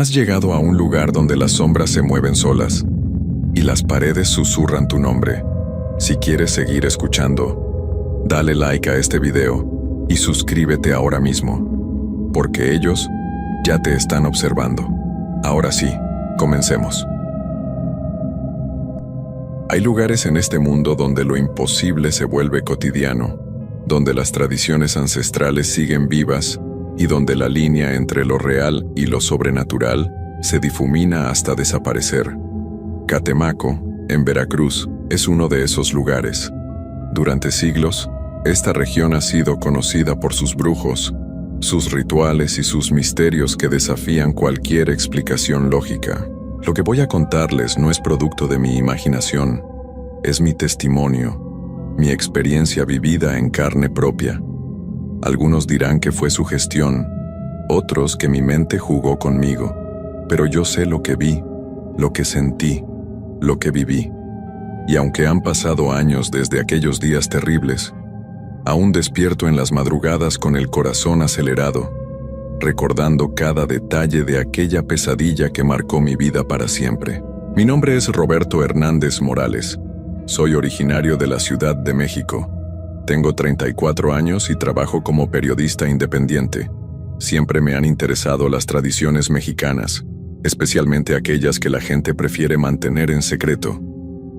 Has llegado a un lugar donde las sombras se mueven solas y las paredes susurran tu nombre. Si quieres seguir escuchando, dale like a este video y suscríbete ahora mismo, porque ellos ya te están observando. Ahora sí, comencemos. Hay lugares en este mundo donde lo imposible se vuelve cotidiano, donde las tradiciones ancestrales siguen vivas y donde la línea entre lo real y lo sobrenatural se difumina hasta desaparecer. Catemaco, en Veracruz, es uno de esos lugares. Durante siglos, esta región ha sido conocida por sus brujos, sus rituales y sus misterios que desafían cualquier explicación lógica. Lo que voy a contarles no es producto de mi imaginación, es mi testimonio, mi experiencia vivida en carne propia. Algunos dirán que fue sugestión, otros que mi mente jugó conmigo, pero yo sé lo que vi, lo que sentí, lo que viví. Y aunque han pasado años desde aquellos días terribles, aún despierto en las madrugadas con el corazón acelerado, recordando cada detalle de aquella pesadilla que marcó mi vida para siempre. Mi nombre es Roberto Hernández Morales. Soy originario de la Ciudad de México. Tengo 34 años y trabajo como periodista independiente. Siempre me han interesado las tradiciones mexicanas, especialmente aquellas que la gente prefiere mantener en secreto.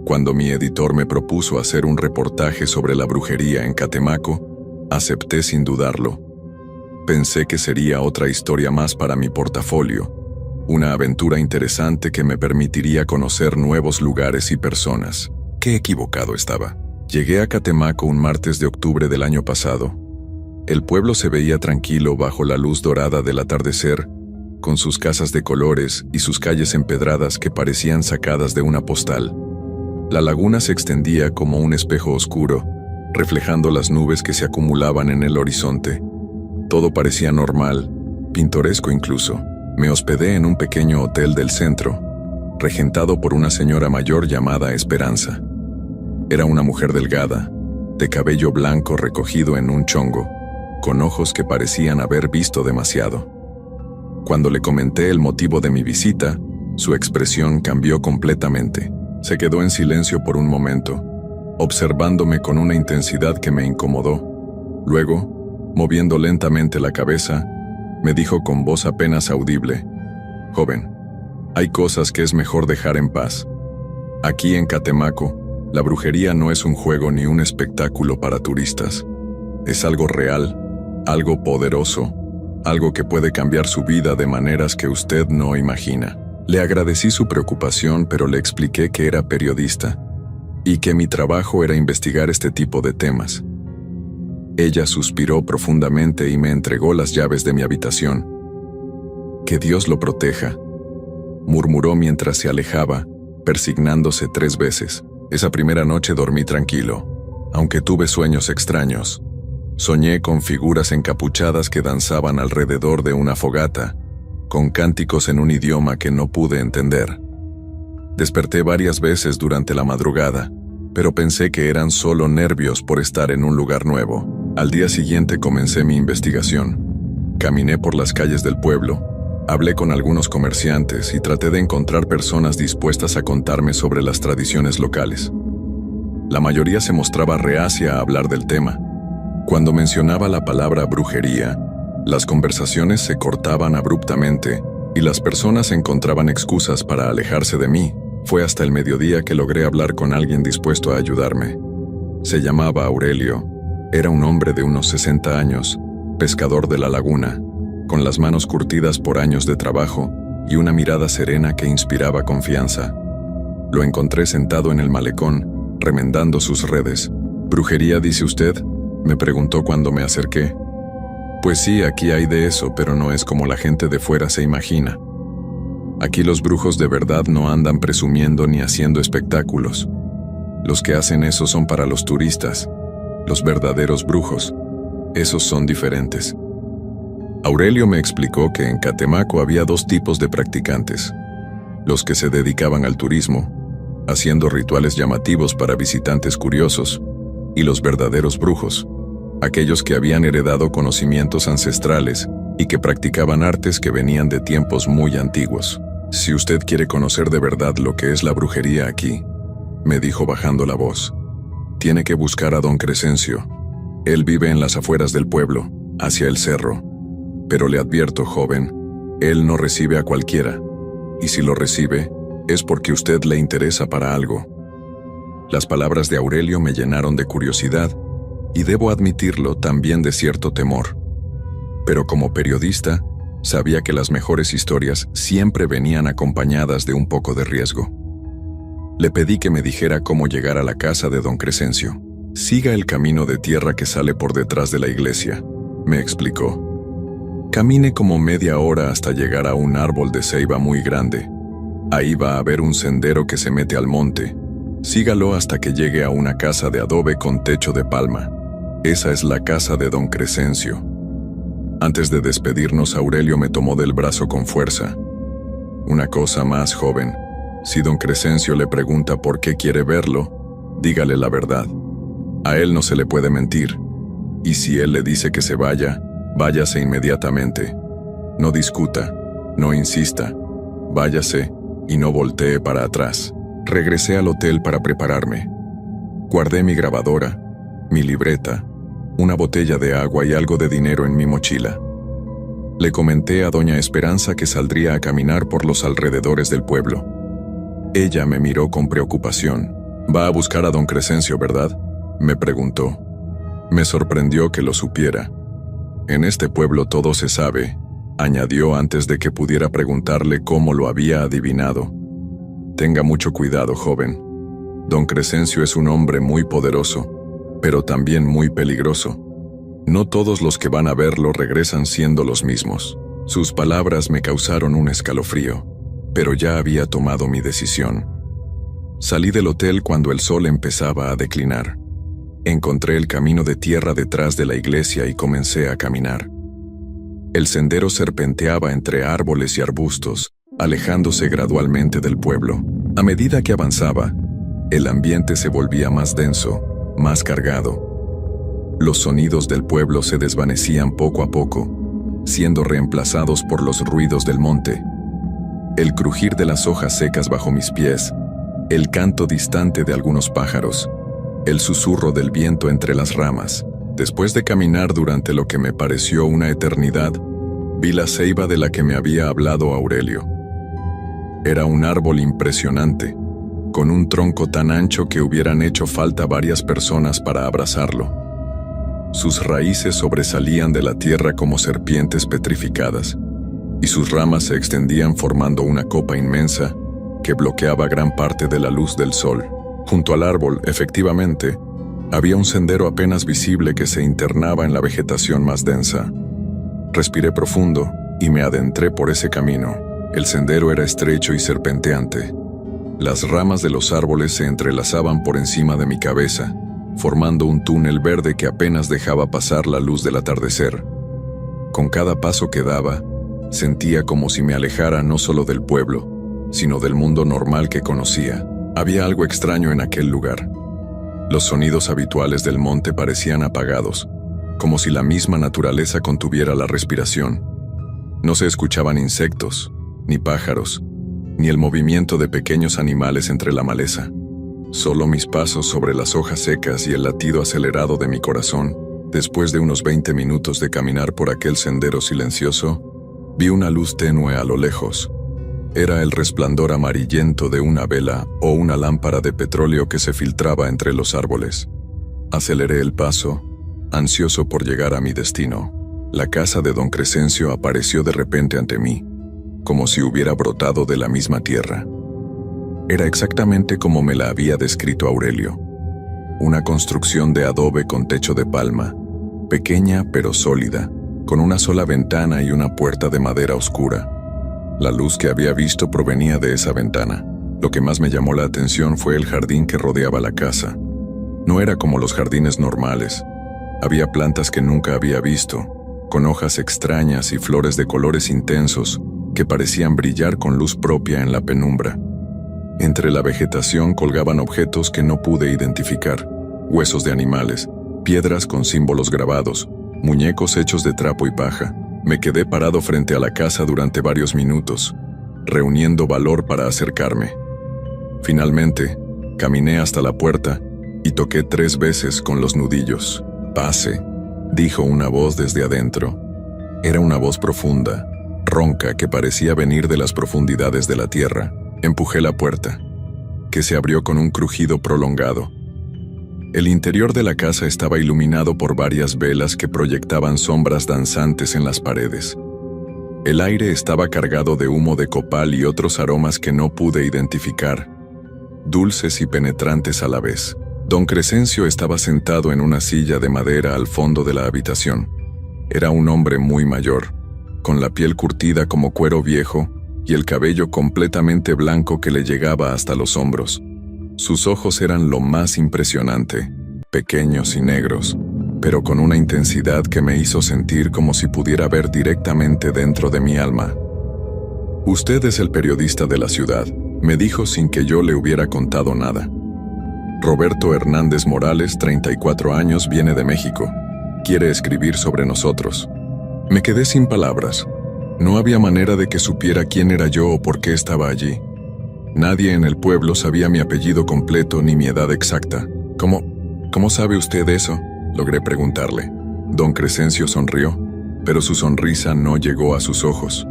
Cuando mi editor me propuso hacer un reportaje sobre la brujería en Catemaco, acepté sin dudarlo. Pensé que sería otra historia más para mi portafolio, una aventura interesante que me permitiría conocer nuevos lugares y personas. Qué equivocado estaba. Llegué a Catemaco un martes de octubre del año pasado. El pueblo se veía tranquilo bajo la luz dorada del atardecer, con sus casas de colores y sus calles empedradas que parecían sacadas de una postal. La laguna se extendía como un espejo oscuro, reflejando las nubes que se acumulaban en el horizonte. Todo parecía normal, pintoresco incluso. Me hospedé en un pequeño hotel del centro, regentado por una señora mayor llamada Esperanza. Era una mujer delgada, de cabello blanco recogido en un chongo, con ojos que parecían haber visto demasiado. Cuando le comenté el motivo de mi visita, su expresión cambió completamente. Se quedó en silencio por un momento, observándome con una intensidad que me incomodó. Luego, moviendo lentamente la cabeza, me dijo con voz apenas audible: «Joven, hay cosas que es mejor dejar en paz. Aquí en Catemaco, la brujería no es un juego ni un espectáculo para turistas. Es algo real, algo poderoso, algo que puede cambiar su vida de maneras que usted no imagina». Le agradecí su preocupación, pero le expliqué que era periodista y que mi trabajo era investigar este tipo de temas. Ella suspiró profundamente y me entregó las llaves de mi habitación. «Que Dios lo proteja», murmuró mientras se alejaba, persignándose 3 veces. Esa primera noche dormí tranquilo, aunque tuve sueños extraños. Soñé con figuras encapuchadas que danzaban alrededor de una fogata, con cánticos en un idioma que no pude entender. Desperté varias veces durante la madrugada, pero pensé que eran solo nervios por estar en un lugar nuevo. Al día siguiente comencé mi investigación. Caminé por las calles del pueblo, hablé con algunos comerciantes y traté de encontrar personas dispuestas a contarme sobre las tradiciones locales. La mayoría se mostraba reacia a hablar del tema. Cuando mencionaba la palabra brujería, las conversaciones se cortaban abruptamente y las personas encontraban excusas para alejarse de mí. Fue hasta el mediodía que logré hablar con alguien dispuesto a ayudarme. Se llamaba Aurelio. Era un hombre de unos 60 años, pescador de la laguna, con las manos curtidas por años de trabajo y una mirada serena que inspiraba confianza. Lo encontré sentado en el malecón, remendando sus redes. «¿Brujería, dice usted?», me preguntó cuando me acerqué. «Pues sí, aquí hay de eso, pero no es como la gente de fuera se imagina. Aquí los brujos de verdad no andan presumiendo ni haciendo espectáculos. Los que hacen eso son para los turistas. Los verdaderos brujos, esos son diferentes». Aurelio me explicó que en Catemaco había 2 tipos de practicantes: los que se dedicaban al turismo, haciendo rituales llamativos para visitantes curiosos, y los verdaderos brujos, aquellos que habían heredado conocimientos ancestrales y que practicaban artes que venían de tiempos muy antiguos. Si usted quiere conocer de verdad lo que es la brujería aquí, me dijo bajando la voz, tiene que buscar a don Crescencio. Él vive en las afueras del pueblo, hacia el cerro. Pero le advierto, joven, él no recibe a cualquiera, y si lo recibe, es porque usted le interesa para algo. Las palabras de Aurelio me llenaron de curiosidad, y debo admitirlo, también de cierto temor. Pero como periodista, sabía que las mejores historias siempre venían acompañadas de un poco de riesgo. Le pedí que me dijera cómo llegar a la casa de don Crescencio. Siga el camino de tierra que sale por detrás de la iglesia, me explicó. Camine como media hora hasta llegar a un árbol de ceiba muy grande. Ahí va a haber un sendero que se mete al monte. Sígalo hasta que llegue a una casa de adobe con techo de palma. Esa es la casa de don Crescencio. Antes de despedirnos, Aurelio me tomó del brazo con fuerza. Una cosa más, joven. Si don Crescencio le pregunta por qué quiere verlo, dígale la verdad. A él no se le puede mentir. Y si él le dice que se vaya, váyase inmediatamente. No discuta, no insista. Váyase y no voltee para atrás. Regresé al hotel para prepararme. Guardé mi grabadora, mi libreta, una botella de agua y algo de dinero en mi mochila. Le comenté a doña Esperanza que saldría a caminar por los alrededores del pueblo. Ella me miró con preocupación. «Va a buscar a don Crescencio, ¿verdad?», me preguntó. Me sorprendió que lo supiera. «En este pueblo todo se sabe», añadió antes de que pudiera preguntarle cómo lo había adivinado. «Tenga mucho cuidado, joven. Don Crescencio es un hombre muy poderoso, pero también muy peligroso. No todos los que van a verlo regresan siendo los mismos». Sus palabras me causaron un escalofrío, pero ya había tomado mi decisión. Salí del hotel cuando el sol empezaba a declinar. Encontré el camino de tierra detrás de la iglesia y comencé a caminar. El sendero serpenteaba entre árboles y arbustos, alejándose gradualmente del pueblo. A medida que avanzaba, el ambiente se volvía más denso, más cargado. Los sonidos del pueblo se desvanecían poco a poco, siendo reemplazados por los ruidos del monte. El crujir de las hojas secas bajo mis pies, el canto distante de algunos pájaros, el susurro del viento entre las ramas. Después de caminar durante lo que me pareció una eternidad, vi la ceiba de la que me había hablado Aurelio. Era un árbol impresionante, con un tronco tan ancho que hubieran hecho falta varias personas para abrazarlo. Sus raíces sobresalían de la tierra como serpientes petrificadas, y sus ramas se extendían formando una copa inmensa que bloqueaba gran parte de la luz del sol. Junto al árbol, efectivamente, había un sendero apenas visible que se internaba en la vegetación más densa. Respiré profundo y me adentré por ese camino. El sendero era estrecho y serpenteante. Las ramas de los árboles se entrelazaban por encima de mi cabeza, formando un túnel verde que apenas dejaba pasar la luz del atardecer. Con cada paso que daba, sentía como si me alejara no solo del pueblo, sino del mundo normal que conocía. Había algo extraño en aquel lugar. Los sonidos habituales del monte parecían apagados, como si la misma naturaleza contuviera la respiración. No se escuchaban insectos, ni pájaros, ni el movimiento de pequeños animales entre la maleza. Solo mis pasos sobre las hojas secas y el latido acelerado de mi corazón. Después de unos 20 minutos de caminar por aquel sendero silencioso, vi una luz tenue a lo lejos. Era el resplandor amarillento de una vela o una lámpara de petróleo que se filtraba entre los árboles. Aceleré el paso, ansioso por llegar a mi destino. La casa de don Crescencio apareció de repente ante mí, como si hubiera brotado de la misma tierra. Era exactamente como me la había descrito Aurelio. Una construcción de adobe con techo de palma, pequeña pero sólida, con una sola ventana y una puerta de madera oscura. La luz que había visto provenía de esa ventana. Lo que más me llamó la atención fue el jardín que rodeaba la casa. No era como los jardines normales. Había plantas que nunca había visto, con hojas extrañas y flores de colores intensos que parecían brillar con luz propia en la penumbra. Entre la vegetación colgaban objetos que no pude identificar: huesos de animales, piedras con símbolos grabados, muñecos hechos de trapo y paja, Me quedé parado frente a la casa durante varios minutos, reuniendo valor para acercarme. Finalmente, caminé hasta la puerta y toqué 3 veces con los nudillos. «Pase», dijo una voz desde adentro. Era una voz profunda, ronca, que parecía venir de las profundidades de la tierra. Empujé la puerta, que se abrió con un crujido prolongado. El interior de la casa estaba iluminado por varias velas que proyectaban sombras danzantes en las paredes. El aire estaba cargado de humo de copal y otros aromas que no pude identificar, dulces y penetrantes a la vez. Don Crescencio estaba sentado en una silla de madera al fondo de la habitación. Era un hombre muy mayor, con la piel curtida como cuero viejo y el cabello completamente blanco que le llegaba hasta los hombros. Sus ojos eran lo más impresionante, pequeños y negros, pero con una intensidad que me hizo sentir como si pudiera ver directamente dentro de mi alma. «Usted es el periodista de la ciudad», me dijo sin que yo le hubiera contado nada. «Roberto Hernández Morales, 34 años, viene de México. Quiere escribir sobre nosotros». Me quedé sin palabras. No había manera de que supiera quién era yo o por qué estaba allí. Nadie en el pueblo sabía mi apellido completo ni mi edad exacta. ¿Cómo sabe usted eso?», logré preguntarle. Don Crescencio sonrió, pero su sonrisa no llegó a sus ojos.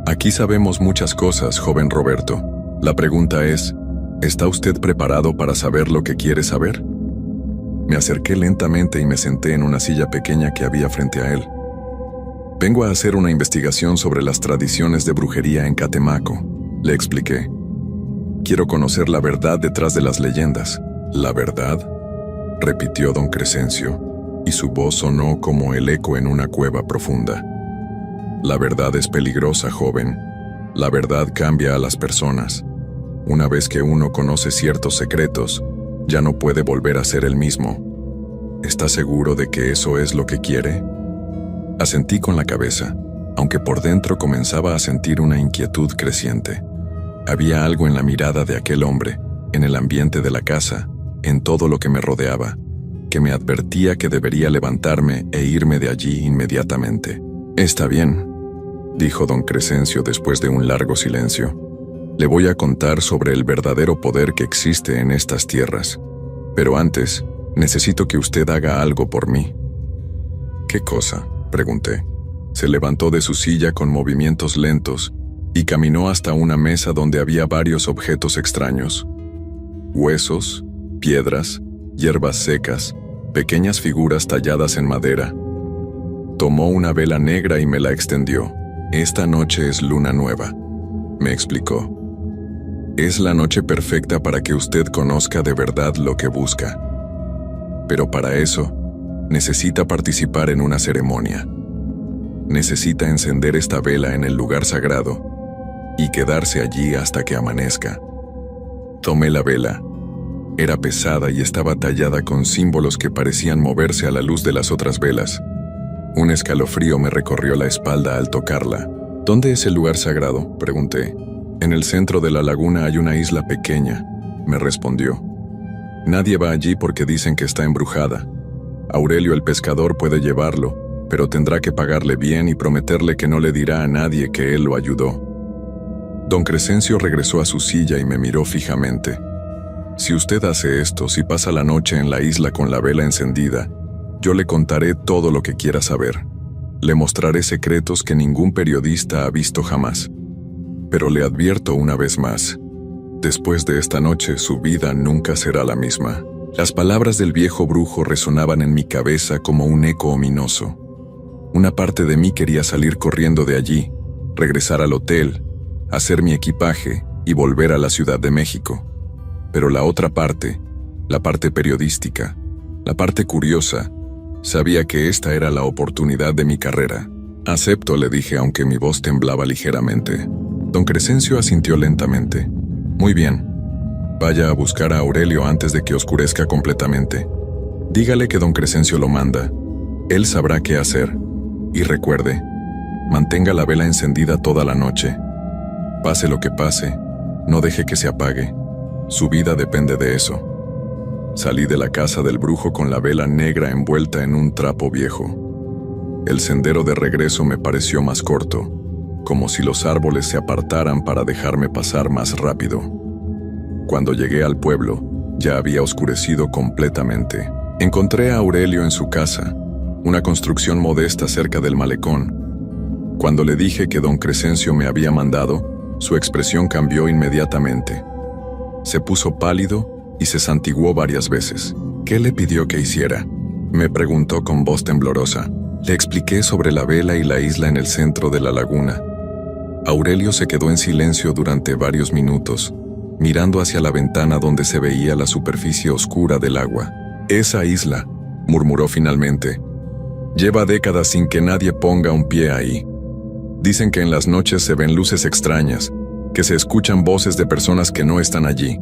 «Aquí sabemos muchas cosas, joven Roberto. La pregunta es, ¿está usted preparado para saber lo que quiere saber?». Me acerqué lentamente y me senté en una silla pequeña que había frente a él. «Vengo a hacer una investigación sobre las tradiciones de brujería en Catemaco», le expliqué. «Quiero conocer la verdad detrás de las leyendas». «¿La verdad?», repitió don Crescencio, y su voz sonó como el eco en una cueva profunda. «La verdad es peligrosa, joven. La verdad cambia a las personas. Una vez que uno conoce ciertos secretos, ya no puede volver a ser el mismo. ¿Está seguro de que eso es lo que quiere?». Asentí con la cabeza, aunque por dentro comenzaba a sentir una inquietud creciente. Había algo en la mirada de aquel hombre, en el ambiente de la casa, en todo lo que me rodeaba, que me advertía que debería levantarme e irme de allí inmediatamente. «Está bien», dijo don Crescencio después de un largo silencio. «Le voy a contar sobre el verdadero poder que existe en estas tierras. Pero antes, necesito que usted haga algo por mí». «¿Qué cosa?», pregunté. Se levantó de su silla con movimientos lentos y caminó hasta una mesa donde había varios objetos extraños. Huesos, piedras, hierbas secas, pequeñas figuras talladas en madera. Tomó una vela negra y me la extendió. «Esta noche es luna nueva», me explicó. «Es la noche perfecta para que usted conozca de verdad lo que busca. Pero para eso, necesita participar en una ceremonia. Necesita encender esta vela en el lugar sagrado y quedarse allí hasta que amanezca». Tomé la vela. Era pesada y estaba tallada con símbolos que parecían moverse a la luz de las otras velas. Un escalofrío me recorrió la espalda al tocarla. «¿Dónde es el lugar sagrado?», pregunté. «En el centro de la laguna hay una isla pequeña», me respondió. «Nadie va allí porque dicen que está embrujada. Aurelio el pescador puede llevarlo, pero tendrá que pagarle bien y prometerle que no le dirá a nadie que él lo ayudó». Don Crescencio regresó a su silla y me miró fijamente. «Si usted hace esto, si pasa la noche en la isla con la vela encendida, yo le contaré todo lo que quiera saber. Le mostraré secretos que ningún periodista ha visto jamás. Pero le advierto una vez más, después de esta noche su vida nunca será la misma». Las palabras del viejo brujo resonaban en mi cabeza como un eco ominoso. Una parte de mí quería salir corriendo de allí, regresar al hotel, hacer mi equipaje y volver a la Ciudad de México. Pero la otra parte, la parte periodística, la parte curiosa, sabía que esta era la oportunidad de mi carrera. «Acepto», le dije, aunque mi voz temblaba ligeramente. Don Crescencio asintió lentamente. «Muy bien. Vaya a buscar a Aurelio antes de que oscurezca completamente. Dígale que don Crescencio lo manda. Él sabrá qué hacer. Y recuerde, mantenga la vela encendida toda la noche. Pase lo que pase, no deje que se apague. Su vida depende de eso». Salí de la casa del brujo con la vela negra envuelta en un trapo viejo. El sendero de regreso me pareció más corto, como si los árboles se apartaran para dejarme pasar más rápido. Cuando llegué al pueblo, ya había oscurecido completamente. Encontré a Aurelio en su casa, una construcción modesta cerca del malecón. Cuando le dije que don Crescencio me había mandado, su expresión cambió inmediatamente. Se puso pálido y se santiguó varias veces. ¿Qué le pidió que hiciera?, me preguntó con voz temblorosa. Le expliqué sobre la vela y la isla en el centro de la laguna. Aurelio se quedó en silencio durante varios minutos, mirando hacia la ventana donde se veía la superficie oscura del agua. «Esa isla», murmuró finalmente, «lleva décadas sin que nadie ponga un pie ahí. Dicen que en las noches se ven luces extrañas, que se escuchan voces de personas que no están allí.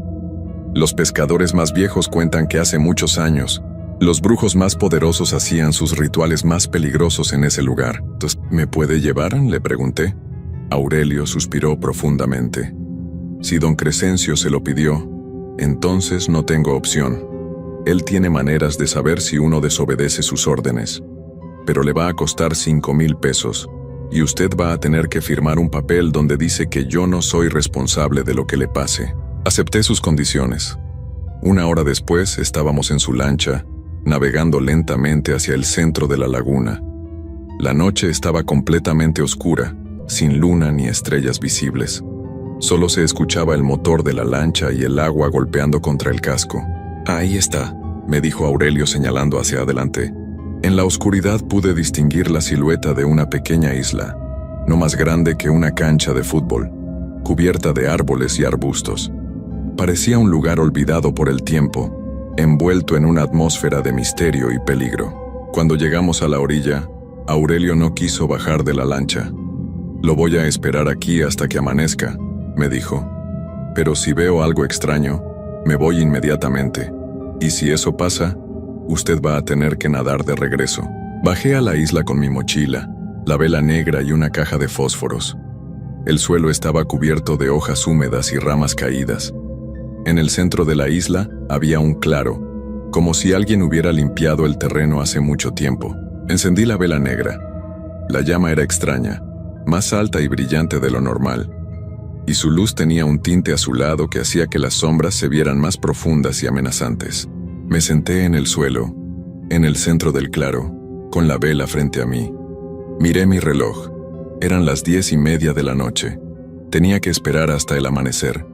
Los pescadores más viejos cuentan que hace muchos años, los brujos más poderosos hacían sus rituales más peligrosos en ese lugar. ¿Me puede llevar?, le pregunté. Aurelio suspiró profundamente. Si don Crescencio se lo pidió, entonces no tengo opción. Él tiene maneras de saber si uno desobedece sus órdenes. Pero le va a costar 5,000 pesos, y usted va a tener que firmar un papel donde dice que yo no soy responsable de lo que le pase. Acepté sus condiciones. 1 hora después estábamos en su lancha, navegando lentamente hacia el centro de la laguna. La noche estaba completamente oscura, sin luna ni estrellas visibles. Solo se escuchaba el motor de la lancha y el agua golpeando contra el casco. «Ahí está», me dijo Aurelio señalando hacia adelante. En la oscuridad pude distinguir la silueta de una pequeña isla, no más grande que una cancha de fútbol, cubierta de árboles y arbustos. Parecía un lugar olvidado por el tiempo, envuelto en una atmósfera de misterio y peligro. Cuando llegamos a la orilla, Aurelio no quiso bajar de la lancha. «Lo voy a esperar aquí hasta que amanezca», me dijo. «Pero si veo algo extraño, me voy inmediatamente. Y si eso pasa, usted va a tener que nadar de regreso». Bajé a la isla con mi mochila, la vela negra y una caja de fósforos. El suelo estaba cubierto de hojas húmedas y ramas caídas. En el centro de la isla había un claro, como si alguien hubiera limpiado el terreno hace mucho tiempo. Encendí la vela negra. La llama era extraña, más alta y brillante de lo normal, y su luz tenía un tinte azulado que hacía que las sombras se vieran más profundas y amenazantes. Me senté en el suelo, en el centro del claro, con la vela frente a mí. Miré mi reloj. Eran las 10:30 de la noche. Tenía que esperar hasta el amanecer.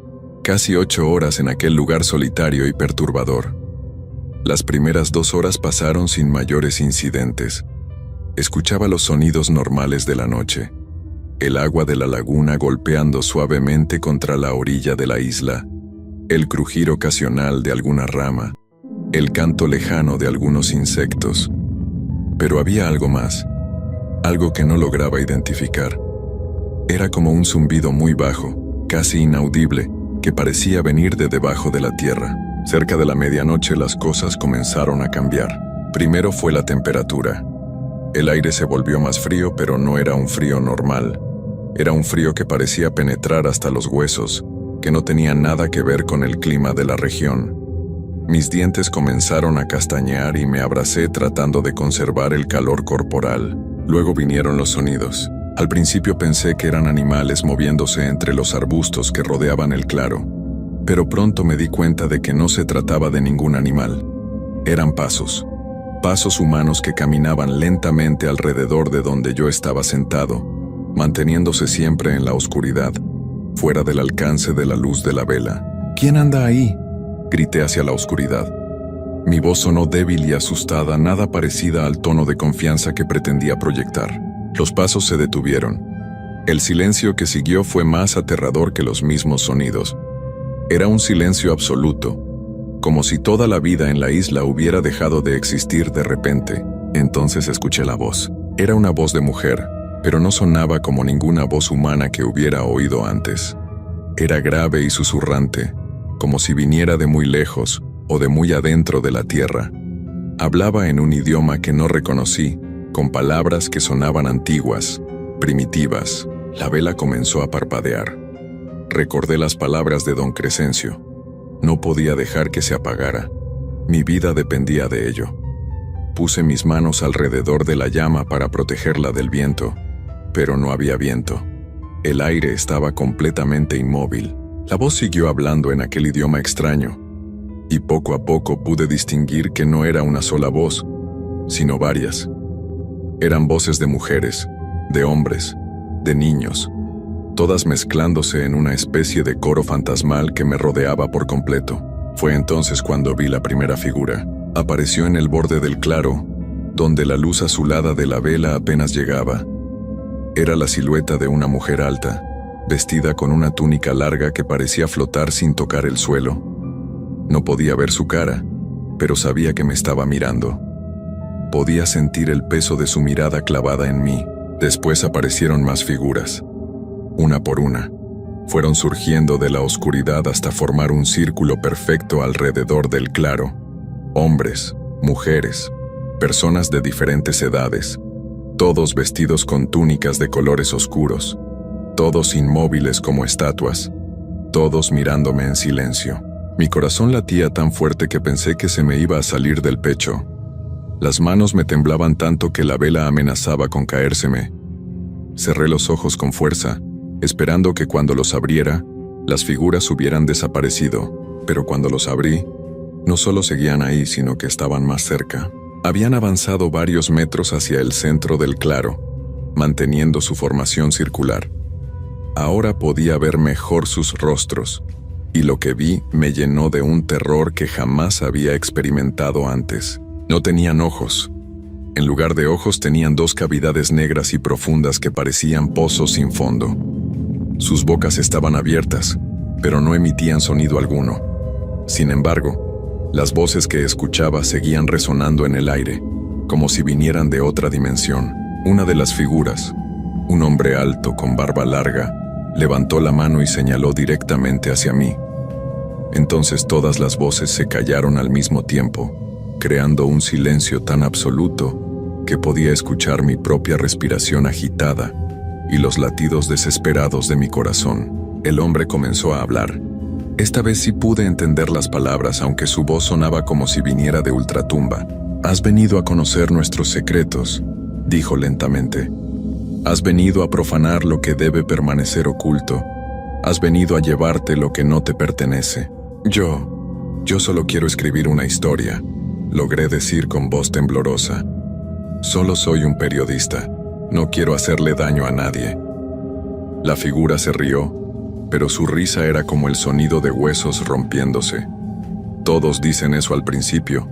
Casi 8 horas en aquel lugar solitario y perturbador. Las primeras 2 horas pasaron sin mayores incidentes. Escuchaba los sonidos normales de la noche. El agua de la laguna golpeando suavemente contra la orilla de la isla, el crujir ocasional de alguna rama, el canto lejano de algunos insectos. Pero había algo más, algo que no lograba identificar. Era como un zumbido muy bajo, casi inaudible, que parecía venir de debajo de la tierra. Cerca de la medianoche las cosas comenzaron a cambiar. Primero fue la temperatura. El aire se volvió más frío, pero no era un frío normal. Era un frío que parecía penetrar hasta los huesos, que no tenía nada que ver con el clima de la región. Mis dientes comenzaron a castañear y me abracé tratando de conservar el calor corporal. Luego vinieron los sonidos. Al principio pensé que eran animales moviéndose entre los arbustos que rodeaban el claro, pero pronto me di cuenta de que no se trataba de ningún animal. Eran pasos humanos que caminaban lentamente alrededor de donde yo estaba sentado, manteniéndose siempre en la oscuridad, fuera del alcance de la luz de la vela. «¿Quién anda ahí?», grité hacia la oscuridad. Mi voz sonó débil y asustada, nada parecida al tono de confianza que pretendía proyectar. Los pasos se detuvieron. El silencio que siguió fue más aterrador que los mismos sonidos. Era un silencio absoluto, como si toda la vida en la isla hubiera dejado de existir de repente. Entonces escuché la voz. Era una voz de mujer, pero no sonaba como ninguna voz humana que hubiera oído antes. Era grave y susurrante, como si viniera de muy lejos o de muy adentro de la tierra. Hablaba en un idioma que no reconocí, con palabras que sonaban antiguas, primitivas. La vela comenzó a parpadear. Recordé las palabras de don Crescencio. No podía dejar que se apagara. Mi vida dependía de ello. Puse mis manos alrededor de la llama para protegerla del viento, pero no había viento. El aire estaba completamente inmóvil. La voz siguió hablando en aquel idioma extraño, y poco a poco pude distinguir que no era una sola voz, sino varias. Eran voces de mujeres, de hombres, de niños, todas mezclándose en una especie de coro fantasmal que me rodeaba por completo. Fue entonces cuando vi la primera figura. Apareció en el borde del claro, donde la luz azulada de la vela apenas llegaba. Era la silueta de una mujer alta, vestida con una túnica larga que parecía flotar sin tocar el suelo. No podía ver su cara, pero sabía que me estaba mirando. Podía sentir el peso de su mirada clavada en mí. Después aparecieron más figuras. Una por una, fueron surgiendo de la oscuridad hasta formar un círculo perfecto alrededor del claro. Hombres, mujeres, personas de diferentes edades, todos vestidos con túnicas de colores oscuros, todos inmóviles como estatuas, todos mirándome en silencio. Mi corazón latía tan fuerte que pensé que se me iba a salir del pecho. Las manos me temblaban tanto que la vela amenazaba con caérseme. Cerré los ojos con fuerza, esperando que cuando los abriera, las figuras hubieran desaparecido, pero cuando los abrí, no solo seguían ahí, sino que estaban más cerca. Habían avanzado varios metros hacia el centro del claro, manteniendo su formación circular. Ahora podía ver mejor sus rostros, y lo que vi me llenó de un terror que jamás había experimentado antes. No tenían ojos. En lugar de ojos tenían dos cavidades negras y profundas que parecían pozos sin fondo. Sus bocas estaban abiertas, pero no emitían sonido alguno. Sin embargo, las voces que escuchaba seguían resonando en el aire, como si vinieran de otra dimensión. Una de las figuras, un hombre alto con barba larga, levantó la mano y señaló directamente hacia mí. Entonces todas las voces se callaron al mismo tiempo, creando un silencio tan absoluto que podía escuchar mi propia respiración agitada y los latidos desesperados de mi corazón. El hombre comenzó a hablar. Esta vez sí pude entender las palabras, aunque su voz sonaba como si viniera de ultratumba. «Has venido a conocer nuestros secretos», dijo lentamente. «Has venido a profanar lo que debe permanecer oculto. Has venido a llevarte lo que no te pertenece». Yo solo quiero escribir una historia», logré decir con voz temblorosa. «Solo soy un periodista. No quiero hacerle daño a nadie». La figura se rió, pero su risa era como el sonido de huesos rompiéndose. Todos dicen eso al principio.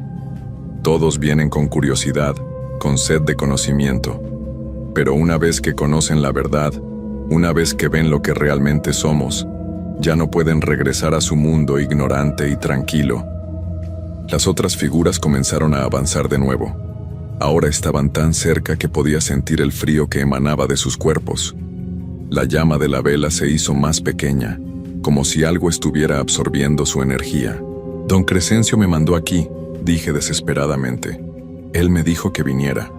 Todos vienen con curiosidad, con sed de conocimiento. Pero una vez que conocen la verdad, una vez que ven lo que realmente somos, ya no pueden regresar a su mundo ignorante y tranquilo. Las otras figuras comenzaron a avanzar de nuevo. Ahora estaban tan cerca que podía sentir el frío que emanaba de sus cuerpos. La llama de la vela se hizo más pequeña, como si algo estuviera absorbiendo su energía. «Don Crescencio me mandó aquí», dije desesperadamente. «Él me dijo que viniera».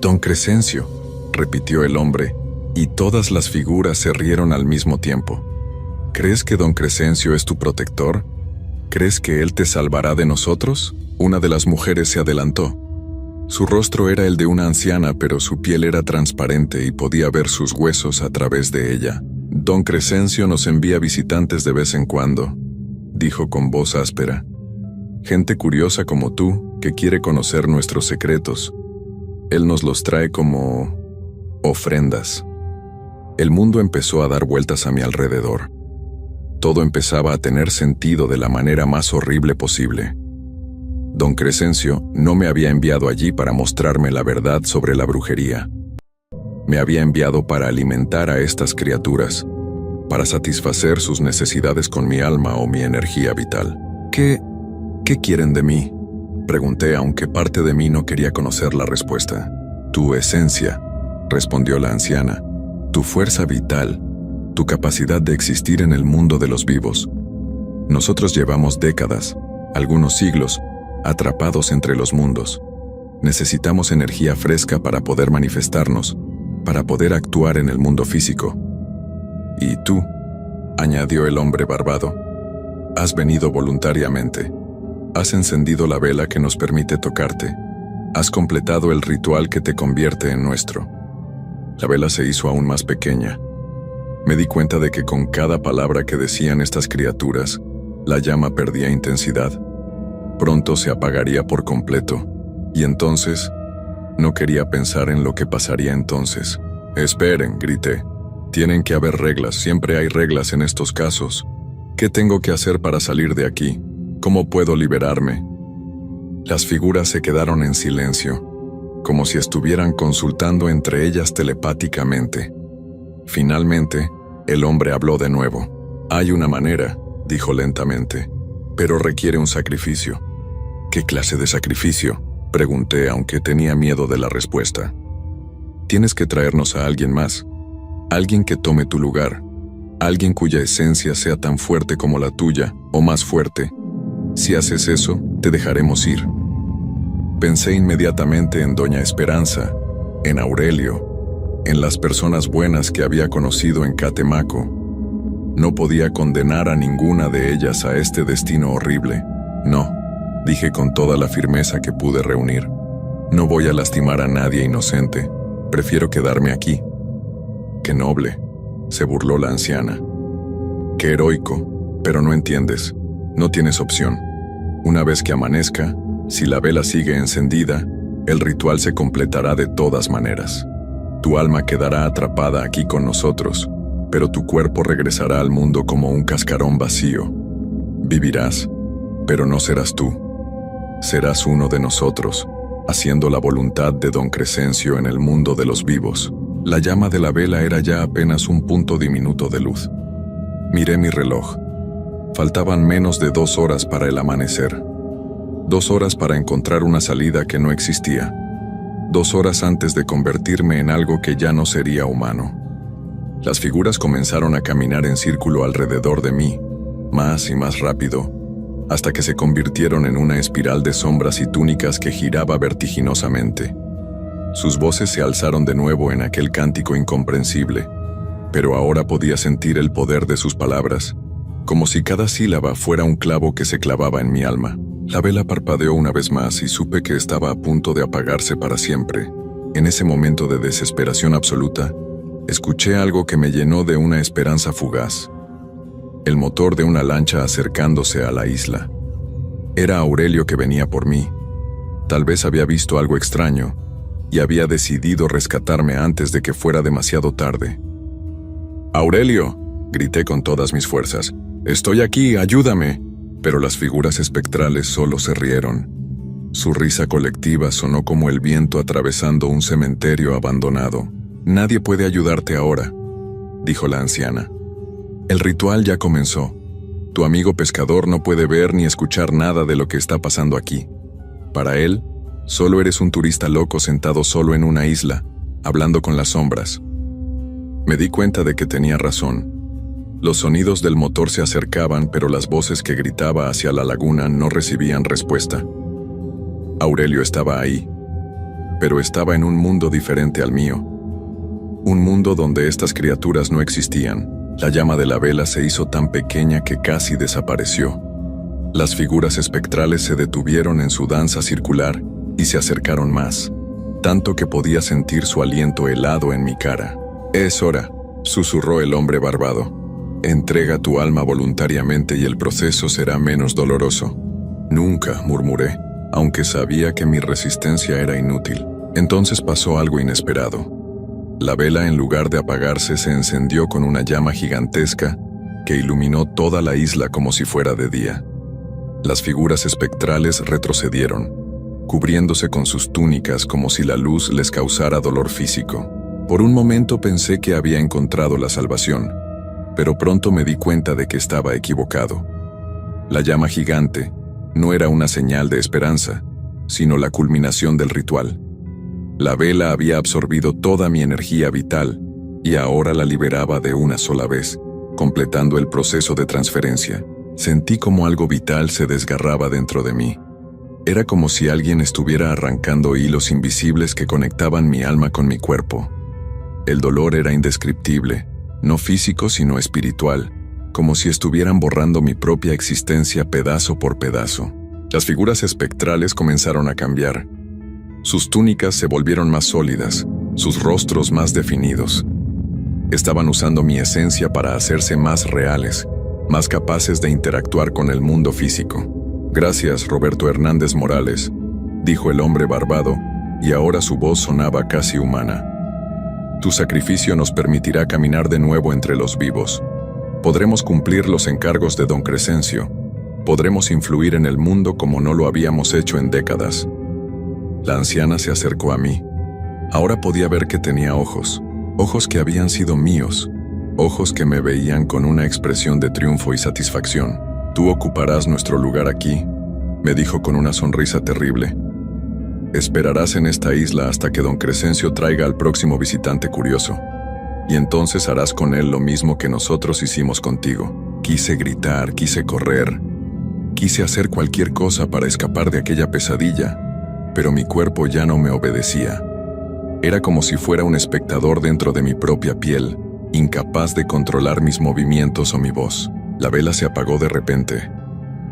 «Don Crescencio», repitió el hombre, y todas las figuras se rieron al mismo tiempo. «¿Crees que Don Crescencio es tu protector? ¿Crees que él te salvará de nosotros?». Una de las mujeres se adelantó. Su rostro era el de una anciana, pero su piel era transparente y podía ver sus huesos a través de ella. «Don Crescencio nos envía visitantes de vez en cuando», dijo con voz áspera. «Gente curiosa como tú, que quiere conocer nuestros secretos. Él nos los trae como ofrendas». El mundo empezó a dar vueltas a mi alrededor. Todo empezaba a tener sentido de la manera más horrible posible. Don Crescencio no me había enviado allí para mostrarme la verdad sobre la brujería. Me había enviado para alimentar a estas criaturas, para satisfacer sus necesidades con mi alma o mi energía vital. ¿Qué quieren de mí?», pregunté, aunque parte de mí no quería conocer la respuesta. «Tu esencia», respondió la anciana, «tu fuerza vital, tu capacidad de existir en el mundo de los vivos. Nosotros llevamos décadas, algunos siglos, atrapados entre los mundos. Necesitamos energía fresca para poder manifestarnos, para poder actuar en el mundo físico. Y tú», añadió el hombre barbado, «has venido voluntariamente. Has encendido la vela que nos permite tocarte. Has completado el ritual que te convierte en nuestro. La vela se hizo aún más pequeña. Me di cuenta de que con cada palabra que decían estas criaturas, la llama perdía intensidad. Pronto se apagaría por completo. Y entonces, no quería pensar en lo que pasaría entonces. «Esperen», grité. «Tienen que haber reglas, siempre hay reglas en estos casos. ¿Qué tengo que hacer para salir de aquí? ¿Cómo puedo liberarme?» Las figuras se quedaron en silencio, como si estuvieran consultando entre ellas telepáticamente. Finalmente, el hombre habló de nuevo. «Hay una manera», dijo lentamente, «pero requiere un sacrificio». «¿Qué clase de sacrificio?», pregunté, aunque tenía miedo de la respuesta. «Tienes que traernos a alguien más, alguien que tome tu lugar, alguien cuya esencia sea tan fuerte como la tuya, o más fuerte. Si haces eso, te dejaremos ir». Pensé inmediatamente en Doña Esperanza, en Aurelio, en las personas buenas que había conocido en Catemaco. No podía condenar a ninguna de ellas a este destino horrible. «No», dije con toda la firmeza que pude reunir. «No voy a lastimar a nadie inocente. Prefiero quedarme aquí». «Qué noble», se burló la anciana. «Qué heroico, pero no entiendes. No tienes opción. Una vez que amanezca, si la vela sigue encendida, el ritual se completará de todas maneras. Tu alma quedará atrapada aquí con nosotros, pero tu cuerpo regresará al mundo como un cascarón vacío. Vivirás, pero no serás tú. Serás uno de nosotros, haciendo la voluntad de don Crescencio en el mundo de los vivos». La llama de la vela era ya apenas un punto diminuto de luz. Miré mi reloj. Faltaban menos de 2 horas para el amanecer. 2 horas para encontrar una salida que no existía. 2 horas antes de convertirme en algo que ya no sería humano. Las figuras comenzaron a caminar en círculo alrededor de mí, más y más rápido, hasta que se convirtieron en una espiral de sombras y túnicas que giraba vertiginosamente. Sus voces se alzaron de nuevo en aquel cántico incomprensible, pero ahora podía sentir el poder de sus palabras, como si cada sílaba fuera un clavo que se clavaba en mi alma. La vela parpadeó una vez más y supe que estaba a punto de apagarse para siempre. En ese momento de desesperación absoluta, escuché algo que me llenó de una esperanza fugaz. El motor de una lancha acercándose a la isla. Era Aurelio que venía por mí. Tal vez había visto algo extraño, y había decidido rescatarme antes de que fuera demasiado tarde. «¡Aurelio!», grité con todas mis fuerzas. «¡Estoy aquí! ¡Ayúdame!». Pero las figuras espectrales solo se rieron. Su risa colectiva sonó como el viento atravesando un cementerio abandonado. «Nadie puede ayudarte ahora», dijo la anciana. «El ritual ya comenzó. Tu amigo pescador no puede ver ni escuchar nada de lo que está pasando aquí. Para él, solo eres un turista loco sentado solo en una isla, hablando con las sombras». Me di cuenta de que tenía razón. Los sonidos del motor se acercaban, pero las voces que gritaba hacia la laguna no recibían respuesta. Aurelio estaba ahí, pero estaba en un mundo diferente al mío. Un mundo donde estas criaturas no existían. La llama de la vela se hizo tan pequeña que casi desapareció. Las figuras espectrales se detuvieron en su danza circular y se acercaron más, tanto que podía sentir su aliento helado en mi cara. «Es hora», susurró el hombre barbado. «Entrega tu alma voluntariamente y el proceso será menos doloroso». «Nunca», murmuré, aunque sabía que mi resistencia era inútil. Entonces pasó algo inesperado. La vela, en lugar de apagarse, se encendió con una llama gigantesca que iluminó toda la isla como si fuera de día. Las figuras espectrales retrocedieron, cubriéndose con sus túnicas como si la luz les causara dolor físico. Por un momento pensé que había encontrado la salvación, pero pronto me di cuenta de que estaba equivocado. La llama gigante no era una señal de esperanza, sino la culminación del ritual. La vela había absorbido toda mi energía vital y ahora la liberaba de una sola vez, completando el proceso de transferencia. Sentí como algo vital se desgarraba dentro de mí. Era como si alguien estuviera arrancando hilos invisibles que conectaban mi alma con mi cuerpo. El dolor era indescriptible, no físico sino espiritual, como si estuvieran borrando mi propia existencia pedazo por pedazo. Las figuras espectrales comenzaron a cambiar. Sus túnicas se volvieron más sólidas, sus rostros más definidos. Estaban usando mi esencia para hacerse más reales, más capaces de interactuar con el mundo físico. Gracias, Roberto Hernández Morales, dijo el hombre barbado, y ahora su voz sonaba casi humana. Tu sacrificio nos permitirá caminar de nuevo entre los vivos. Podremos cumplir los encargos de don Crescencio. Podremos influir en el mundo como no lo habíamos hecho en décadas. La anciana se acercó a mí. Ahora podía ver que tenía ojos que habían sido míos, ojos que me veían con una expresión de triunfo y satisfacción. Tú ocuparás nuestro lugar aquí, me dijo con una sonrisa terrible. Esperarás en esta isla hasta que don Crescencio traiga al próximo visitante curioso. Y entonces harás con él lo mismo que nosotros hicimos contigo. Quise gritar, quise correr, quise hacer cualquier cosa para escapar de aquella pesadilla, pero mi cuerpo ya no me obedecía. Era como si fuera un espectador dentro de mi propia piel, incapaz de controlar mis movimientos o mi voz. La vela se apagó de repente,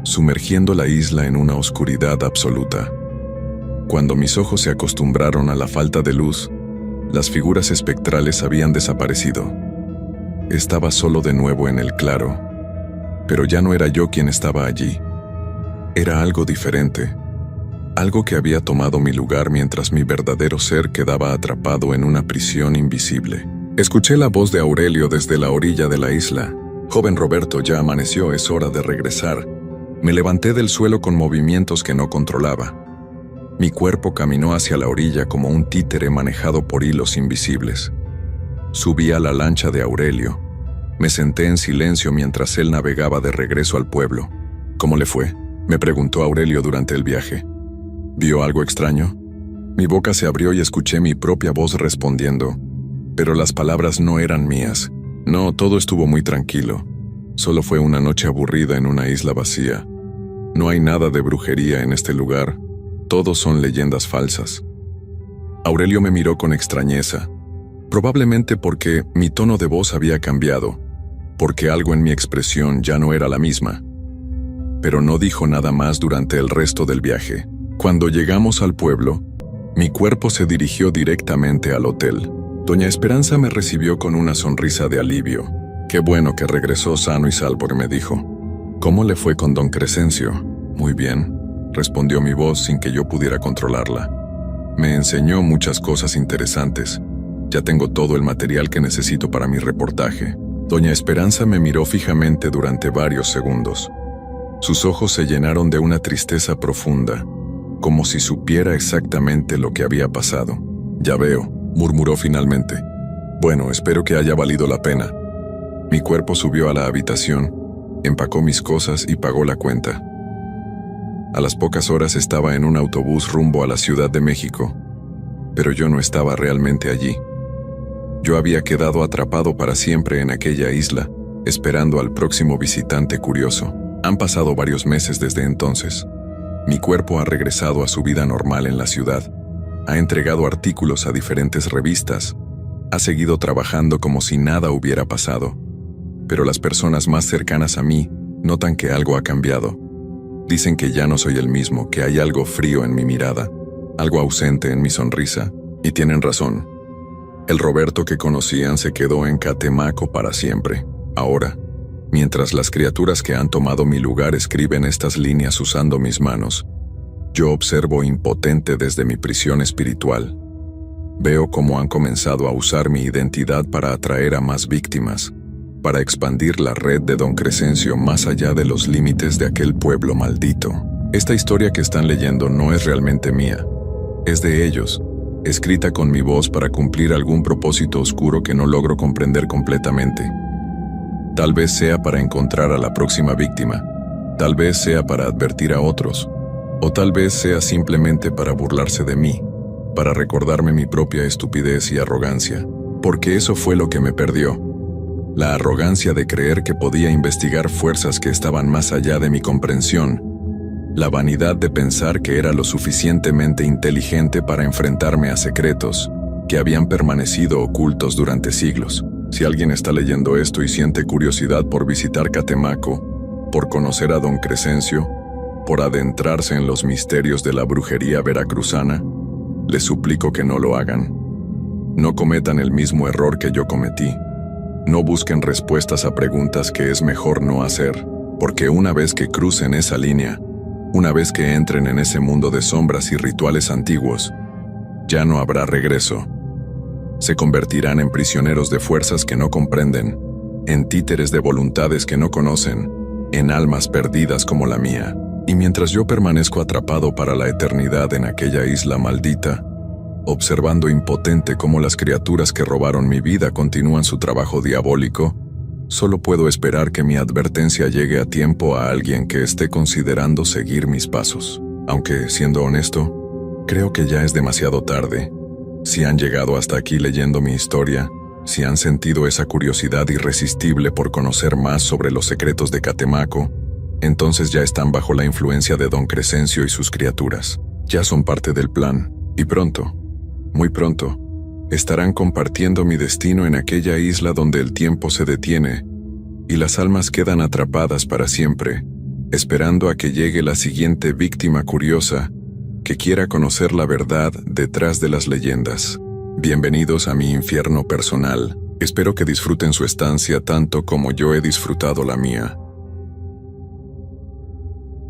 sumergiendo la isla en una oscuridad absoluta. Cuando mis ojos se acostumbraron a la falta de luz, las figuras espectrales habían desaparecido. Estaba solo de nuevo en el claro, pero ya no era yo quien estaba allí. Era algo diferente, algo que había tomado mi lugar mientras mi verdadero ser quedaba atrapado en una prisión invisible. Escuché la voz de Aurelio desde la orilla de la isla. Joven Roberto, ya amaneció, es hora de regresar. Me levanté del suelo con movimientos que no controlaba. Mi cuerpo caminó hacia la orilla como un títere manejado por hilos invisibles. Subí a la lancha de Aurelio. Me senté en silencio mientras él navegaba de regreso al pueblo. ¿Cómo le fue?, me preguntó Aurelio durante el viaje. ¿Vio algo extraño? Mi boca se abrió y escuché mi propia voz respondiendo, pero las palabras no eran mías. No, todo estuvo muy tranquilo. Solo fue una noche aburrida en una isla vacía. No hay nada de brujería en este lugar. Todos son leyendas falsas. Aurelio me miró con extrañeza, probablemente porque mi tono de voz había cambiado, porque algo en mi expresión ya no era la misma. Pero no dijo nada más durante el resto del viaje. Cuando llegamos al pueblo, mi cuerpo se dirigió directamente al hotel. Doña Esperanza me recibió con una sonrisa de alivio. Qué bueno que regresó sano y salvo, me dijo. ¿Cómo le fue con don Crescencio? Muy bien, respondió mi voz sin que yo pudiera controlarla. Me enseñó muchas cosas interesantes. Ya tengo todo el material que necesito para mi reportaje. Doña Esperanza me miró fijamente durante varios segundos. Sus ojos se llenaron de una tristeza profunda, como si supiera exactamente lo que había pasado. Ya veo, murmuró finalmente. Bueno, espero que haya valido la pena. Mi cuerpo subió a la habitación, empacó mis cosas y pagó la cuenta. A las pocas horas estaba en un autobús rumbo a la Ciudad de México, pero yo no estaba realmente allí. Yo había quedado atrapado para siempre en aquella isla, esperando al próximo visitante curioso. Han pasado varios meses desde entonces. Mi cuerpo ha regresado a su vida normal en la ciudad, ha entregado artículos a diferentes revistas, ha seguido trabajando como si nada hubiera pasado. Pero las personas más cercanas a mí notan que algo ha cambiado. Dicen que ya no soy el mismo, que hay algo frío en mi mirada, algo ausente en mi sonrisa, y tienen razón. El Roberto que conocían se quedó en Catemaco para siempre. Ahora, mientras las criaturas que han tomado mi lugar escriben estas líneas usando mis manos, yo observo impotente desde mi prisión espiritual. Veo cómo han comenzado a usar mi identidad para atraer a más víctimas, para expandir la red de don Crescencio más allá de los límites de aquel pueblo maldito. Esta historia que están leyendo no es realmente mía, es de ellos, escrita con mi voz para cumplir algún propósito oscuro que no logro comprender completamente. Tal vez sea para encontrar a la próxima víctima, tal vez sea para advertir a otros, o tal vez sea simplemente para burlarse de mí, para recordarme mi propia estupidez y arrogancia, porque eso fue lo que me perdió. La arrogancia de creer que podía investigar fuerzas que estaban más allá de mi comprensión, la vanidad de pensar que era lo suficientemente inteligente para enfrentarme a secretos que habían permanecido ocultos durante siglos. Si alguien está leyendo esto y siente curiosidad por visitar Catemaco, por conocer a don Crescencio, por adentrarse en los misterios de la brujería veracruzana, Les suplico que no lo hagan. No cometan el mismo error que yo cometí. No busquen respuestas a preguntas que es mejor no hacer, porque una vez que crucen esa línea, una vez que entren en ese mundo de sombras y rituales antiguos, ya no habrá regreso. Se convertirán en prisioneros de fuerzas que no comprenden, en títeres de voluntades que no conocen, en almas perdidas como la mía. Y mientras yo permanezco atrapado para la eternidad en aquella isla maldita, observando impotente cómo las criaturas que robaron mi vida continúan su trabajo diabólico, solo puedo esperar que mi advertencia llegue a tiempo a alguien que esté considerando seguir mis pasos. Aunque, siendo honesto, creo que ya es demasiado tarde. Si han llegado hasta aquí leyendo mi historia, si han sentido esa curiosidad irresistible por conocer más sobre los secretos de Catemaco, entonces ya están bajo la influencia de Don Crescencio y sus criaturas. Ya son parte del plan, y pronto, muy pronto, estarán compartiendo mi destino en aquella isla donde el tiempo se detiene y las almas quedan atrapadas para siempre, esperando a que llegue la siguiente víctima curiosa que quiera conocer la verdad detrás de las leyendas. Bienvenidos a mi infierno personal. Espero que disfruten su estancia tanto como yo he disfrutado la mía.